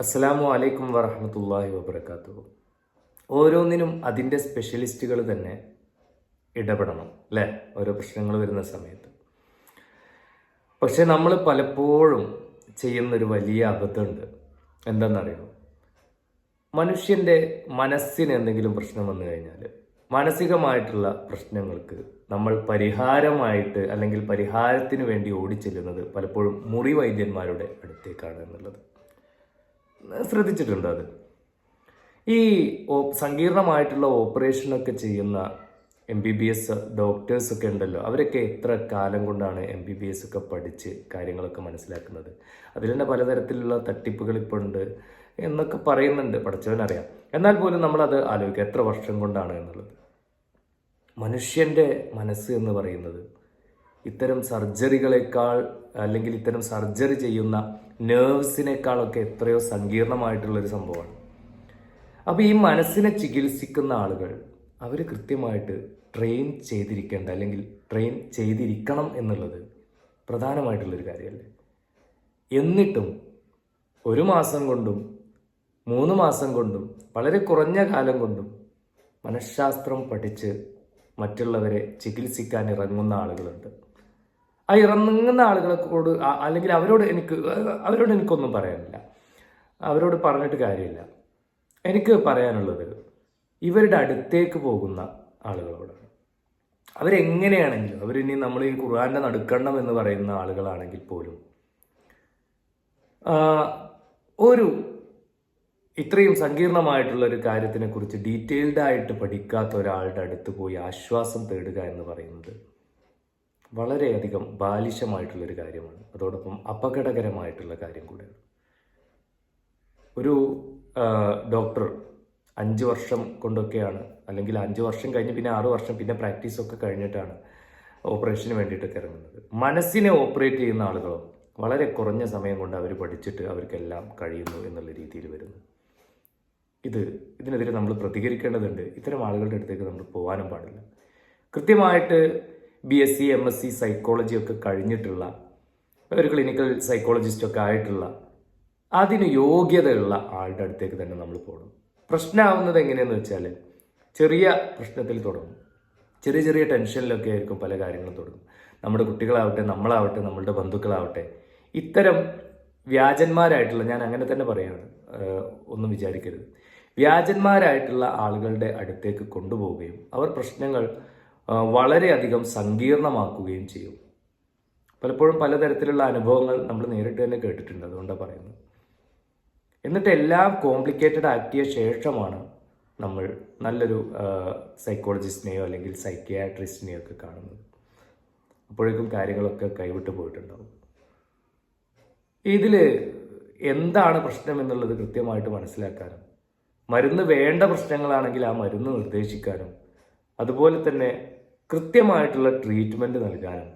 അസ്സലാമു അലൈക്കും വറഹ്മത്തുള്ളാഹി വബറകാതുഹു. ഓരോന്നിനും അതിൻ്റെ സ്പെഷ്യലിസ്റ്റുകൾ തന്നെ ഇടപെടണം അല്ലേ, ഓരോ പ്രശ്നങ്ങൾ വരുന്ന സമയത്ത്. പക്ഷെ നമ്മൾ പലപ്പോഴും ചെയ്യുന്നൊരു വലിയ അബദ്ധമുണ്ട്. എന്താണെന്നറിയോ? മനുഷ്യൻ്റെ മനസ്സിന് എന്തെങ്കിലും പ്രശ്നം വന്നു കഴിഞ്ഞാൽ മാനസികമായിട്ടുള്ള പ്രശ്നങ്ങൾക്ക് നമ്മൾ പരിഹാരമായിട്ട് അല്ലെങ്കിൽ പരിഹാരത്തിന് വേണ്ടി ഓടിച്ചെല്ലുന്നത് പലപ്പോഴും മുറി വൈദ്യന്മാരുടെ അടുത്തേക്കാണ് എന്നുള്ളത് ശ്രദ്ധിച്ചിട്ടുണ്ട്. അത് ഈ സങ്കീർണമായിട്ടുള്ള ഓപ്പറേഷനൊക്കെ ചെയ്യുന്ന MBBS ഡോക്ടേഴ്സൊക്കെ ഉണ്ടല്ലോ, അവരൊക്കെ എത്ര കാലം കൊണ്ടാണ് MBBS ഒക്കെ പഠിച്ച് കാര്യങ്ങളൊക്കെ മനസ്സിലാക്കുന്നത്. അതിൽ തന്നെ പലതരത്തിലുള്ള തട്ടിപ്പുകൾ ഇപ്പോൾ ഉണ്ട് എന്നൊക്കെ പറയുന്നുണ്ട്, പഠിച്ചവനറിയാം. എന്നാൽ പോലും നമ്മളത് ആലോചിക്കുക, എത്ര വർഷം കൊണ്ടാണ് എന്നുള്ളത്. മനുഷ്യൻ്റെ മനസ്സ് എന്ന് പറയുന്നത് ഇത്തരം സർജറികളെക്കാൾ അല്ലെങ്കിൽ ഇത്തരം സർജറി ചെയ്യുന്ന നേഴ്സിനേക്കാളൊക്കെ എത്രയോ സങ്കീർണമായിട്ടുള്ളൊരു സംഭവമാണ്. അപ്പോൾ ഈ മനസ്സിനെ ചികിത്സിക്കുന്ന ആളുകൾ അവർ കൃത്യമായിട്ട് ട്രെയിൻ ചെയ്തിരിക്കേണ്ട അല്ലെങ്കിൽ ട്രെയിൻ ചെയ്തിരിക്കണം എന്നുള്ളത് പ്രധാനമായിട്ടുള്ളൊരു കാര്യമല്ലേ. എന്നിട്ടും 1 മാസം കൊണ്ടും 3 മാസം കൊണ്ടും വളരെ കുറഞ്ഞ കാലം കൊണ്ടും മനഃശാസ്ത്രം പഠിച്ച് മറ്റുള്ളവരെ ചികിത്സിക്കാൻ ഇറങ്ങുന്ന ആളുകളുണ്ട്. ആ ഇറങ്ങുന്ന ആളുകളോട് അല്ലെങ്കിൽ അവരോട് എനിക്കൊന്നും പറയാനില്ല, അവരോട് പറഞ്ഞിട്ട് കാര്യമില്ല. എനിക്ക് പറയാനുള്ളത് ഇവരുടെ അടുത്തേക്ക് പോകുന്ന ആളുകളോടാണ്. അവരെങ്ങനെയാണെങ്കിലും, അവരിനി നമ്മൾ ഈ ഖുർആന്റെ നടുക്കണ്ണം എന്ന് പറയുന്ന ആളുകളാണെങ്കിൽ പോലും ഒരു ഇത്രയും സങ്കീർണമായിട്ടുള്ള ഒരു കാര്യത്തിനെ കുറിച്ച് ഡീറ്റെയിൽഡ് ആയിട്ട് പഠിക്കാത്ത ഒരാളുടെ അടുത്ത് പോയി ആശ്വാസം തേടുക എന്ന് പറയുന്നത് വളരെയധികം ബാലിശമായിട്ടുള്ളൊരു കാര്യമാണ്. അതോടൊപ്പം അപകടകരമായിട്ടുള്ള കാര്യം കൂടെയാണ്. ഒരു ഡോക്ടർ 5 വർഷം കൊണ്ടൊക്കെയാണ്, അല്ലെങ്കിൽ 5 വർഷം കഴിഞ്ഞ് പിന്നെ 6 വർഷം പിന്നെ പ്രാക്ടീസൊക്കെ കഴിഞ്ഞിട്ടാണ് ഓപ്പറേഷന് വേണ്ടിയിട്ടൊക്കെ ഇറങ്ങുന്നത്. മനസ്സിനെ ഓപ്പറേറ്റ് ചെയ്യുന്ന ആളുകളോ വളരെ കുറഞ്ഞ സമയം കൊണ്ട് അവർ പഠിച്ചിട്ട് അവർക്കെല്ലാം കഴിയുന്നു എന്നുള്ള രീതിയിൽ വരുന്നു. ഇതിനെതിരെ നമ്മൾ പ്രതികരിക്കേണ്ടതുണ്ട്. ഇത്തരം ആളുകളുടെ അടുത്തേക്ക് നമ്മൾ പോകാനും പാടില്ല. കൃത്യമായിട്ട് BSc MSc സൈക്കോളജി ഒക്കെ കഴിഞ്ഞിട്ടുള്ള ഒരു ക്ലിനിക്കൽ സൈക്കോളജിസ്റ്റൊക്കെ ആയിട്ടുള്ള അതിന് യോഗ്യതയുള്ള ആളുടെ അടുത്തേക്ക് തന്നെ നമ്മൾ പോകണം. പ്രശ്നമാവുന്നത് എങ്ങനെയെന്ന് വെച്ചാൽ ചെറിയ പ്രശ്നത്തിൽ തുടങ്ങും, ചെറിയ ചെറിയ ടെൻഷനിലൊക്കെ ആയിരിക്കും പല കാര്യങ്ങളും തുടങ്ങും. നമ്മുടെ കുട്ടികളാവട്ടെ, നമ്മളാവട്ടെ, നമ്മളുടെ ബന്ധുക്കളാവട്ടെ, ഇത്തരം വ്യാജന്മാരായിട്ടുള്ള, ഞാൻ അങ്ങനെ തന്നെ പറയുകയാണ്, ഒന്നും വിചാരിക്കരുത്, വ്യാജന്മാരായിട്ടുള്ള ആളുകളുടെ അടുത്തേക്ക് കൊണ്ടുപോവുകയും അവർ പ്രശ്നങ്ങൾ വളരെയധികം സങ്കീർണമാക്കുകയും ചെയ്യും. പലപ്പോഴും പലതരത്തിലുള്ള അനുഭവങ്ങൾ നമ്മൾ നേരിട്ട് തന്നെ കേട്ടിട്ടുണ്ട്, അതുകൊണ്ടാണ് പറയുന്നത്. എന്നിട്ട് എല്ലാം കോംപ്ലിക്കേറ്റഡ് ആക്കിയ ശേഷമാണ് നമ്മൾ നല്ലൊരു സൈക്കോളജിസ്റ്റിനെയോ അല്ലെങ്കിൽ സൈക്കിയാട്രിസ്റ്റിനെയോ ഒക്കെ കാണുന്നത്. അപ്പോഴേക്കും കാര്യങ്ങളൊക്കെ കൈവിട്ട് പോയിട്ടുണ്ടാവും. ഇതിൽ എന്താണ് പ്രശ്നം എന്നുള്ളത് കൃത്യമായിട്ട് മനസ്സിലാക്കാനും, മരുന്ന് വേണ്ട പ്രശ്നങ്ങളാണെങ്കിൽ ആ മരുന്ന് നിർദ്ദേശിക്കാനും, അതുപോലെ തന്നെ കൃത്യമായിട്ടുള്ള ട്രീറ്റ്മെൻറ്റ് നൽകാനും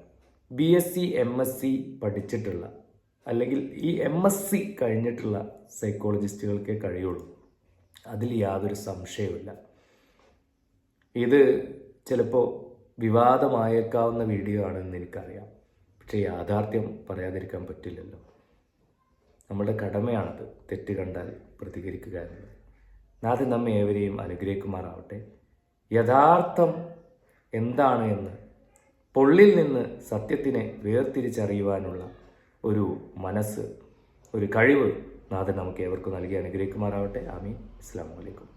BSc MSc പഠിച്ചിട്ടുള്ള അല്ലെങ്കിൽ ഈ MSc കഴിഞ്ഞിട്ടുള്ള സൈക്കോളജിസ്റ്റുകൾക്കേ കഴിയുള്ളൂ. അതിൽ യാതൊരു സംശയവുമില്ല. ഇത് ചിലപ്പോൾ വിവാദമായേക്കാവുന്ന വീഡിയോ ആണെന്ന് എനിക്കറിയാം, പക്ഷേ യാഥാർത്ഥ്യം പറയാതിരിക്കാൻ പറ്റില്ലല്ലോ. നമ്മുടെ കടമയാണത്, തെറ്റ് കണ്ടാൽ പ്രതികരിക്കുക എന്നത്. നാഥൻ നമ്മെ ഏവരെയും അനുഗ്രഹിക്കുമാറാവട്ടെ. യഥാർത്ഥം എന്താണ് എന്ന് പൊള്ളിൽ നിന്ന് സത്യത്തിനെ വേർതിരിച്ചറിയുവാനുള്ള ഒരു മനസ്സ്, ഒരു കഴിവ് നാഥൻ നമുക്ക് ഏവർക്കും നൽകി അനുഗ്രഹിക്കുമാറാവട്ടെ. ആമീൻ. അസ്സലാമു അലൈക്കും.